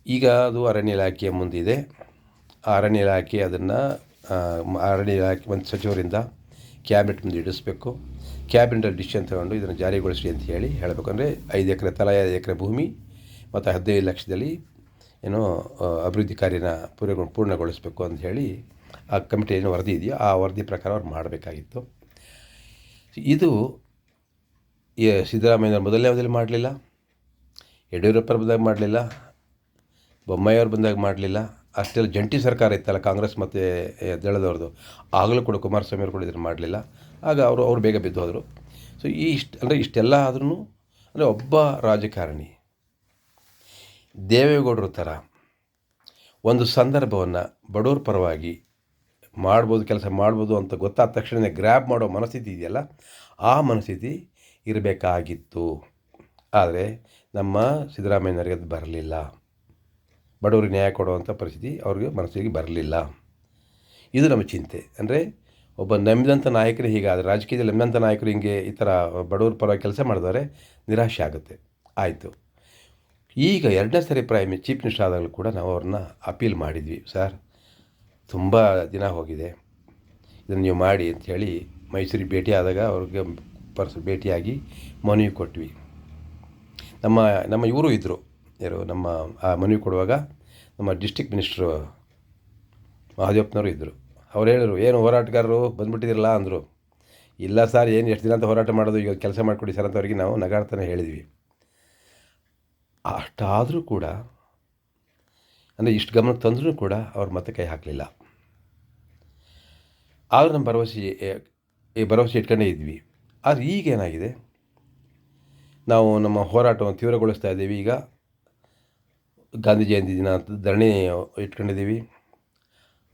ಈಗ ಅದು ಅರಣ್ಯ ಇಲಾಖೆಯ ಮುಂದಿದೆ. ಆ ಅರಣ್ಯ ಇಲಾಖೆ ಅದನ್ನು ಅರಣ್ಯ ಇಲಾಖೆ ಒಂದು ಸಚಿವರಿಂದ ಕ್ಯಾಬಿನೆಟ್ ಮುಂದೆ ಇಡಿಸಬೇಕು. ಕ್ಯಾಬಿನೆಟಲ್ಲಿ ಡಿಸಿಷನ್ ತಗೊಂಡು ಇದನ್ನು ಜಾರಿಗೊಳಿಸಿ ಅಂತ ಹೇಳಬೇಕು. ಅಂದರೆ 5 ಎಕರೆ ತಲಾ 5 ಎಕರೆ ಭೂಮಿ ಮತ್ತು 15 ಲಕ್ಷದಲ್ಲಿ ಅಭಿವೃದ್ಧಿ ಕಾರ್ಯನ ಪೂರ್ಣಗೊಳಿಸಬೇಕು ಅಂತ ಹೇಳಿ ಆ ಕಮಿಟಿ ಏನು ವರದಿ ಇದೆಯೋ ಆ ವರದಿ ಪ್ರಕಾರ ಅವ್ರು ಮಾಡಬೇಕಾಗಿತ್ತು. ಇದು ಸಿದ್ದರಾಮಯ್ಯವ್ರು ಮೊದಲನೇ ಅವಧಿಯಲ್ಲಿ ಮಾಡಲಿಲ್ಲ, ಯಡಿಯೂರಪ್ಪರು ಬಂದಾಗ ಮಾಡಲಿಲ್ಲ, ಬೊಮ್ಮಾಯಿಯವ್ರು ಬಂದಾಗ ಮಾಡಲಿಲ್ಲ. ಅಷ್ಟೆಲ್ಲ ಜಂಟಿ ಸರ್ಕಾರ ಇತ್ತಲ್ಲ ಕಾಂಗ್ರೆಸ್ ಮತ್ತು ದಳದವ್ರದ್ದು, ಆಗಲೂ ಕೂಡ ಕುಮಾರಸ್ವಾಮಿ ಅವರು ಕೂಡ ಇದನ್ನು ಮಾಡಲಿಲ್ಲ. ಆಗ ಅವರು ಬೇಗ ಬಿದ್ದು ಹೋದರು. ಸೊ ಇಷ್ಟೆಲ್ಲ ಆದ್ರೂ ಅಂದರೆ ಒಬ್ಬ ರಾಜಕಾರಣಿ ದೇವೇಗೌಡರ ಥರ ಒಂದು ಸಂದರ್ಭವನ್ನು ಬಡವ್ರ ಪರವಾಗಿ ಕೆಲಸ ಮಾಡ್ಬೋದು ಅಂತ ಗೊತ್ತಾದ ತಕ್ಷಣ ಗ್ರ್ಯಾಬ್ ಮಾಡೋ ಮನಸ್ಥಿತಿ ಇದೆಯಲ್ಲ, ಆ ಮನಸ್ಥಿತಿ ಇರಬೇಕಾಗಿತ್ತು. ಆದರೆ ನಮ್ಮ ಸಿದ್ದರಾಮಯ್ಯನವರಿಗೆ ಅದು ಬರಲಿಲ್ಲ. ಬಡವರಿಗೆ ನ್ಯಾಯ ಕೊಡುವಂಥ ಪರಿಸ್ಥಿತಿ ಅವ್ರಿಗೆ ಮನಸ್ಸಿಗೆ ಬರಲಿಲ್ಲ. ಇದು ನಮ್ಮ ಚಿಂತೆ. ಅಂದರೆ ಒಬ್ಬ ನಂಬಿದಂಥ ನಾಯಕರು ಹೀಗಾದರೆ, ರಾಜಕೀಯದಲ್ಲಿ ನಂಬಿದಂಥ ನಾಯಕರು ಹಿಂಗೆ ಈ ಥರ ಬಡವ್ರ ಪರವಾಗಿ ಕೆಲಸ ಮಾಡಿದರೆ ನಿರಾಶೆ ಆಗುತ್ತೆ. ಆಯಿತು, ಈಗ 2ನೇ ಸರಿ ಚೀಫ್ ಮಿನಿಸ್ಟರ್ ಆದಾಗಲೂ ಕೂಡ ನಾವು ಅವ್ರನ್ನ ಅಪೀಲ್ ಮಾಡಿದ್ವಿ. ಸರ್, ತುಂಬ ದಿನ ಹೋಗಿದೆ, ಇದನ್ನು ನೀವು ಮಾಡಿ ಅಂಥೇಳಿ ಮೈಸೂರಿಗೆ ಭೇಟಿ ಆದಾಗ ಅವ್ರಿಗೆ ಭೇಟಿಯಾಗಿ ಮನವಿ ಕೊಟ್ವಿ. ನಮ್ಮ ಇವರು ಇದ್ದರು, ನಮ್ಮ ಆ ಮನವಿ ಕೊಡುವಾಗ ನಮ್ಮ ಡಿಸ್ಟ್ರಿಕ್ಟ್ ಮಿನಿಸ್ಟ್ರು ಮಹದೇವಪ್ಪನವರು ಇದ್ದರು. ಅವ್ರು ಹೇಳಿದ್ರು, ಏನು ಹೋರಾಟಗಾರರು ಬಂದುಬಿಟ್ಟಿದಿರಲ್ಲ ಅಂದರು. ಇಲ್ಲ ಸರ್, ಎಷ್ಟು ದಿನ ಅಂತ ಹೋರಾಟ ಮಾಡೋದು, ಈಗ ಕೆಲಸ ಮಾಡಿಕೊಡಿ ಸರ್ ಅಂತವರಿಗೆ ನಾವು ನಗಾಡ್ತಾನೆ ಹೇಳಿದ್ವಿ. ಅಷ್ಟಾದರೂ ಕೂಡ, ಅಂದರೆ ಇಷ್ಟು ಗಮನ ತಂದರೂ ಕೂಡ ಅವ್ರು ಮತ್ತೆ ಕೈ ಹಾಕಲಿಲ್ಲ. ಆದರೂ ನಮ್ಮ ಭರವಸೆ ಇಟ್ಕೊಂಡೇ ಇದ್ವಿ. ಆದರೆ ಈಗೇನಾಗಿದೆ, ನಾವು ನಮ್ಮ ಹೋರಾಟವನ್ನು ತೀವ್ರಗೊಳಿಸ್ತಾ ಇದ್ದೀವಿ. ಈಗ ಗಾಂಧಿ ಜಯಂತಿ ದಿನ ಧರಣಿ ಇಟ್ಕೊಂಡಿದ್ದೀವಿ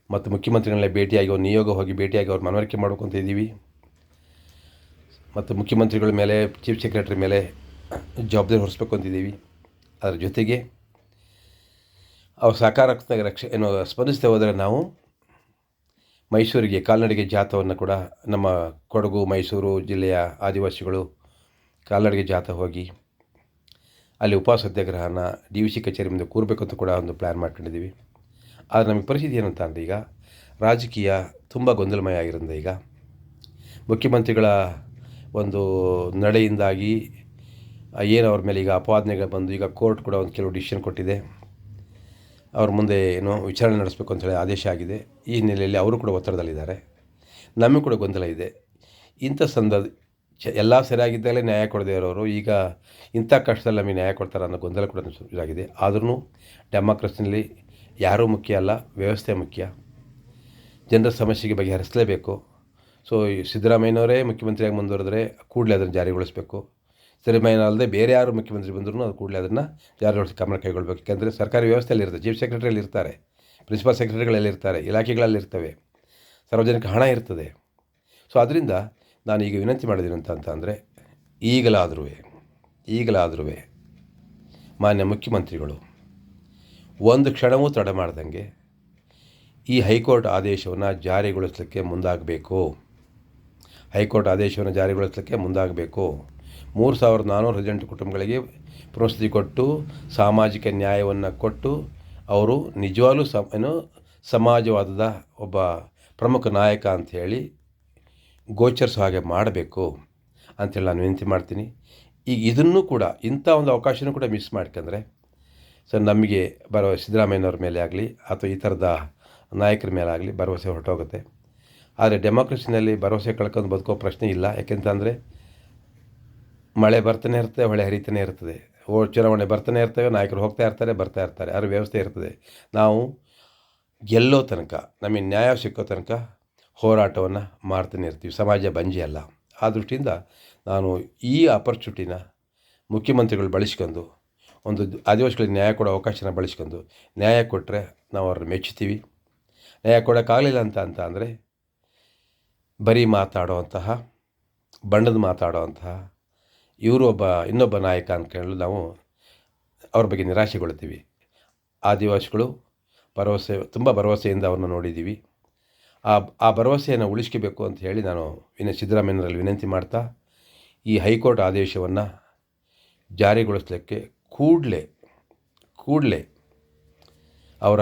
ಮತ್ತು ಮುಖ್ಯಮಂತ್ರಿಗಳನ್ನೇ ಭೇಟಿಯಾಗಿ ಒಂದು ನಿಯೋಗ ಹೋಗಿ ಭೇಟಿಯಾಗಿ ಅವ್ರ ಮನವರಿಕೆ ಮಾಡಬೇಕು ಅಂತ ಇದ್ದೀವಿ. ಮತ್ತು ಮುಖ್ಯಮಂತ್ರಿಗಳ ಮೇಲೆ ಚೀಫ್ ಸೆಕ್ರೆಟರಿ ಮೇಲೆ ಜವಾಬ್ದಾರಿ ಹೊರಿಸ್ಬೇಕು ಅಂತಿದ್ದೀವಿ. ಅದರ ಜೊತೆಗೆ ಅವ್ರ ಸಕಾರಾತ್ಮಕ ಸ್ಪಂದಿಸ್ತಾ ಹೋದರೆ ನಾವು ಮೈಸೂರಿಗೆ ಕಾಲ್ನಡಿಗೆ ಜಾಥವನ್ನು ಕೂಡ ನಮ್ಮ ಕೊಡಗು ಮೈಸೂರು ಜಿಲ್ಲೆಯ ಆದಿವಾಸಿಗಳು ಕಾಲ್ನಡಿಗೆ ಜಾಥಾ ಹೋಗಿ ಅಲ್ಲಿ ಉಪವಾಸ ಸತ್ಯಾಗ್ರಹನ DVC ಕಚೇರಿ ಮುಂದೆ ಕೂರಬೇಕು ಅಂತ ಕೂಡ ಒಂದು ಪ್ಲ್ಯಾನ್ ಮಾಡ್ಕೊಂಡಿದ್ದೀವಿ. ಆದರೆ ನಮಗೆ ಪರಿಸ್ಥಿತಿ ಏನಂತ ಅಂದರೆ ಈಗ ರಾಜಕೀಯ ತುಂಬ ಗೊಂದಲಮಯ ಆಗಿರೋದ್ರಿಂದ ಈಗ ಮುಖ್ಯಮಂತ್ರಿಗಳ ಒಂದು ನಡೆಯಿಂದಾಗಿ ಏನು ಅವ್ರ ಮೇಲೆ ಈಗ ಅಪವಾದನೆಗಳು ಬಂದು ಈಗ ಕೋರ್ಟ್ ಕೂಡ ಒಂದು ಕೆಲವು ಡಿಸಿಷನ್ ಕೊಟ್ಟಿದೆ. ಅವ್ರ ಮುಂದೆ ವಿಚಾರಣೆ ನಡೆಸಬೇಕು ಅಂತೇಳಿ ಆದೇಶ ಆಗಿದೆ. ಈ ಹಿನ್ನೆಲೆಯಲ್ಲಿ ಅವರು ಕೂಡ ಒತ್ತಡದಲ್ಲಿದ್ದಾರೆ. ನಮಗೆ ಕೂಡ ಗೊಂದಲ ಇದೆ. ಇಂಥ ಎಲ್ಲ ಸರಿಯಾಗಿದ್ದಾಗಲೇ ನ್ಯಾಯ ಕೊಡದೇ ಇರೋರು ಈಗ ಇಂಥ ಕಷ್ಟದಲ್ಲಿ ನಮಗೆ ನ್ಯಾಯ ಕೊಡ್ತಾರೆ ಅನ್ನೋ ಗೊಂದಲ ಕೂಡ ಇದಾಗಿದೆ. ಆದ್ರೂ ಡೆಮಾಕ್ರಸಿನಲ್ಲಿ ಯಾರೂ ಮುಖ್ಯ ಅಲ್ಲ, ವ್ಯವಸ್ಥೆ ಮುಖ್ಯ. ಜನರ ಸಮಸ್ಯೆಗೆ ಬಗೆಹರಿಸಲೇಬೇಕು. ಸೊ ಸಿದ್ದರಾಮಯ್ಯನವರೇ ಮುಖ್ಯಮಂತ್ರಿಯಾಗಿ ಮುಂದುವರೆದ್ರೆ ಕೂಡಲೇ ಅದನ್ನು ಜಾರಿಗೊಳಿಸಬೇಕು. ಸಿದ್ದರಾಮಯ್ಯ ಅಲ್ಲದೆ ಬೇರೆ ಯಾರು ಮುಖ್ಯಮಂತ್ರಿ ಬಂದರೂ ಅದು ಕೂಡಲೇ ಅದನ್ನು ಜಾರಿಗೊಳಿಸಿ ಕ್ರಮ ಕೈಗೊಳ್ಳಬೇಕು. ಯಾಕೆಂದರೆ ಸರ್ಕಾರಿ ವ್ಯವಸ್ಥೆಯಲ್ಲಿ ಇರ್ತದೆ, ಚೀಫ್ ಸೆಕ್ರೆಟರಿಯಲ್ಲಿ ಇರ್ತಾರೆ, ಪ್ರಿನ್ಸಿಪಾಲ್ ಸೆಕ್ರೆಟರಿಗಳಲ್ಲಿ ಇರ್ತಾರೆ, ಇಲಾಖೆಗಳಲ್ಲಿರ್ತವೆ, ಸಾರ್ವಜನಿಕ ಹಣ ಇರ್ತದೆ. ಸೊ ಅದರಿಂದ ನಾನು ಈಗ ವಿನಂತಿ ಮಾಡಿದ್ದೀನಿ ಅಂತಂದರೆ ಈಗಲಾದರೂ ಮಾನ್ಯ ಮುಖ್ಯಮಂತ್ರಿಗಳು ಒಂದು ಕ್ಷಣವೂ ತಡ ಮಾಡ್ದಂಗೆ ಈ ಹೈಕೋರ್ಟ್ ಆದೇಶವನ್ನು ಜಾರಿಗೊಳಿಸಲಿಕ್ಕೆ ಮುಂದಾಗಬೇಕು. 3418 ಕುಟುಂಬಗಳಿಗೆ ಪುನರ್ವಸತಿ ಕೊಟ್ಟು ಸಾಮಾಜಿಕ ನ್ಯಾಯವನ್ನು ಕೊಟ್ಟು ಅವರು ನಿಜವಾಗ್ಲೂ ಸಮಾಜವಾದದ ಒಬ್ಬ ಪ್ರಮುಖ ನಾಯಕ ಅಂಥೇಳಿ ಗೋಚರಿಸೋ ಹಾಗೆ ಮಾಡಬೇಕು ಅಂಥೇಳಿ ನಾನು ವಿನಂತಿ ಮಾಡ್ತೀನಿ. ಈಗ ಇದನ್ನು ಕೂಡ ಇಂಥ ಒಂದು ಅವಕಾಶನೂ ಕೂಡ ಮಿಸ್ ಮಾಡ್ಕೊಂಡ್ರೆ ನಮಗೆ ಸಿದ್ದರಾಮಯ್ಯನವ್ರ ಮೇಲೆ ಆಗಲಿ ಅಥವಾ ಈ ಥರದ ನಾಯಕರ ಮೇಲೆ ಆಗಲಿ ಭರವಸೆ ಹೊರಟೋಗುತ್ತೆ. ಆದರೆ ಡೆಮಾಕ್ರಸಿನಲ್ಲಿ ಭರವಸೆ ಕಳ್ಕೊಂಡು ಬದುಕೋ ಪ್ರಶ್ನೆ ಇಲ್ಲ. ಯಾಕೆಂತಂದರೆ ಮಳೆ ಬರ್ತಾನೆ ಇರ್ತದೆ, ಹೊಳೆ ಹರಿತಾನೆ ಇರ್ತದೆ, ಚುನಾವಣೆ ಬರ್ತಾನೆ ಇರ್ತವೆ, ನಾಯಕರು ಹೋಗ್ತಾ ಇರ್ತಾರೆ, ಬರ್ತಾ ಇರ್ತಾರೆ, ಅದರ ವ್ಯವಸ್ಥೆ ಇರ್ತದೆ. ನಾವು ಗೆಲ್ಲೋ ತನಕ, ನಮಗೆ ನ್ಯಾಯ ಸಿಕ್ಕೋ ತನಕ ಹೋರಾಟವನ್ನು ಮಾಡ್ತಾನೆ ಇರ್ತೀವಿ. ಸಮಾಜ ಬಂಜೆ ಅಲ್ಲ. ಆ ದೃಷ್ಟಿಯಿಂದ ನಾನು ಈ ಆಪರ್ಚುನಿಟಿನ ಮುಖ್ಯಮಂತ್ರಿಗಳು ಬಳಸ್ಕೊಂಡು ಒಂದು ಆದಿವಾಸಿಗಳಿಗೆ ನ್ಯಾಯ ಕೊಡೋ ಅವಕಾಶನ ಬಳಸ್ಕೊಂಡು ನ್ಯಾಯ ಕೊಟ್ಟರೆ ನಾವು ಅವ್ರನ್ನ ಮೆಚ್ಚುತ್ತೀವಿ. ನ್ಯಾಯ ಕೊಡೋಕ್ಕಾಗಲಿಲ್ಲ ಅಂತ ಅಂದರೆ ಬರೀ ಮಾತಾಡೋವಂತಹ, ಬಣ್ಣದ ಮಾತಾಡೋವಂತಹ ಇವರು ಇನ್ನೊಬ್ಬ ನಾಯಕ ಅಂದ್ಕೊಂಡು ನಾವು ಅವ್ರ ಬಗ್ಗೆ ನಿರಾಶೆಗೊಳ್ತೀವಿ. ಆದಿವಾಸಿಗಳು ತುಂಬ ಭರವಸೆಯಿಂದ ಅವ್ರನ್ನ ನೋಡಿದ್ದೀವಿ. ಆ ಭರವಸೆಯನ್ನು ಉಳಿಸ್ಕೋಬೇಕು ಅಂತ ಹೇಳಿ ನಾನು ಸಿದ್ದರಾಮಯ್ಯನವರಲ್ಲಿ ವಿನಂತಿ ಮಾಡ್ತಾ ಈ ಹೈಕೋರ್ಟ್ ಆದೇಶವನ್ನು ಜಾರಿಗೊಳಿಸಲಿಕ್ಕೆ ಕೂಡಲೇ ಅವರ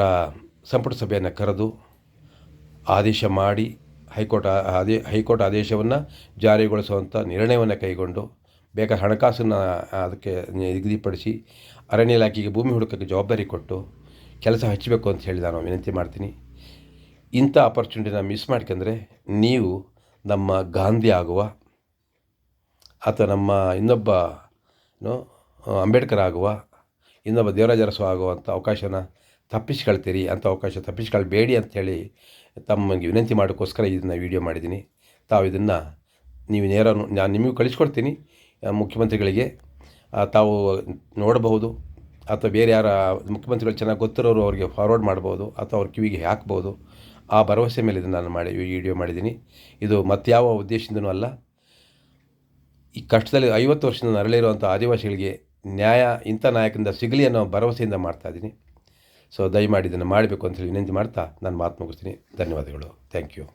ಸಂಪುಟ ಸಭೆಯನ್ನು ಕರೆದು ಆದೇಶ ಮಾಡಿ ಹೈಕೋರ್ಟ್ ಆದೇಶವನ್ನು ಜಾರಿಗೊಳಿಸುವಂಥ ನಿರ್ಣಯವನ್ನು ಕೈಗೊಂಡು ಬೇಕಾದ ಹಣಕಾಸನ್ನು ಅದಕ್ಕೆ ನಿಗದಿಪಡಿಸಿ ಅರಣ್ಯ ಇಲಾಖೆಗೆ ಭೂಮಿ ಹುಡುಕೋಕ್ಕೆ ಜವಾಬ್ದಾರಿ ಕೊಟ್ಟು ಕೆಲಸ ಹಚ್ಚಬೇಕು ಅಂತ ಹೇಳಿ ನಾನು ವಿನಂತಿ ಮಾಡ್ತೀನಿ. ಇಂಥ ಆಪರ್ಚುನಿಟಿನ ಮಿಸ್ ಮಾಡ್ಕೊಂಡ್ರೆ ನೀವು ನಮ್ಮ ಗಾಂಧಿ ಆಗುವ ಅಥವಾ ನಮ್ಮ ಇನ್ನೊಬ್ಬ ಅಂಬೇಡ್ಕರ್ ಆಗುವ, ಇನ್ನೊಬ್ಬ ದೇವರಾಜ ಅರಸು ಆಗುವಂಥ ಅವಕಾಶನ ತಪ್ಪಿಸ್ಕೊಳ್ತೀರಿ. ಅಂಥ ಅವಕಾಶ ತಪ್ಪಿಸ್ಕೊಳ್ಬೇಡಿ ಅಂಥೇಳಿ ತಮಗೆ ವಿನಂತಿ ಮಾಡೋಕ್ಕೋಸ್ಕರ ಇದನ್ನು ವಿಡಿಯೋ ಮಾಡಿದ್ದೀನಿ. ತಾವು ಇದನ್ನು ನಾನು ನಿಮಗೂ ಕಳಿಸ್ಕೊಡ್ತೀನಿ ಮುಖ್ಯಮಂತ್ರಿಗಳಿಗೆ, ತಾವು ನೋಡಬಹುದು. ಅಥವಾ ಬೇರೆ ಯಾರ ಮುಖ್ಯಮಂತ್ರಿಗಳು ಚೆನ್ನಾಗಿ ಗೊತ್ತಿರೋರು ಅವ್ರಿಗೆ ಫಾರ್ವರ್ಡ್ ಮಾಡ್ಬೋದು ಅಥವಾ ಅವ್ರ ಕಿವಿಗೆ ಹಾಕ್ಬೋದು. ಆ ಭರವಸೆ ಮೇಲೆ ಇದನ್ನು ನಾನು ವಿಡಿಯೋ ಮಾಡಿದ್ದೀನಿ. ಇದು ಮತ್ಯಾವ ಉದ್ದೇಶದಿಂದನೂ ಅಲ್ಲ. ಈ ಕಷ್ಟದಲ್ಲಿ 50 ವರ್ಷದಿಂದ ನರಳಿರುವಂಥ ಆದಿವಾಸಿಗಳಿಗೆ ನ್ಯಾಯ ಇಂಥ ನಾಯಕರಿಂದ ಸಿಗಲಿ ಅನ್ನೋ ಭರವಸೆಯಿಂದ ಮಾಡ್ತಾಯಿದ್ದೀನಿ. ಸೊ ದಯಮಾಡಿ ಇದನ್ನು ಮಾಡಬೇಕು ಅಂತೇಳಿ ವಿನಂತಿ ಮಾಡ್ತಾ ನಾನು ಮಾತು ಮುಗಿಸ್ತೀನಿ. ಧನ್ಯವಾದಗಳು. Thank you.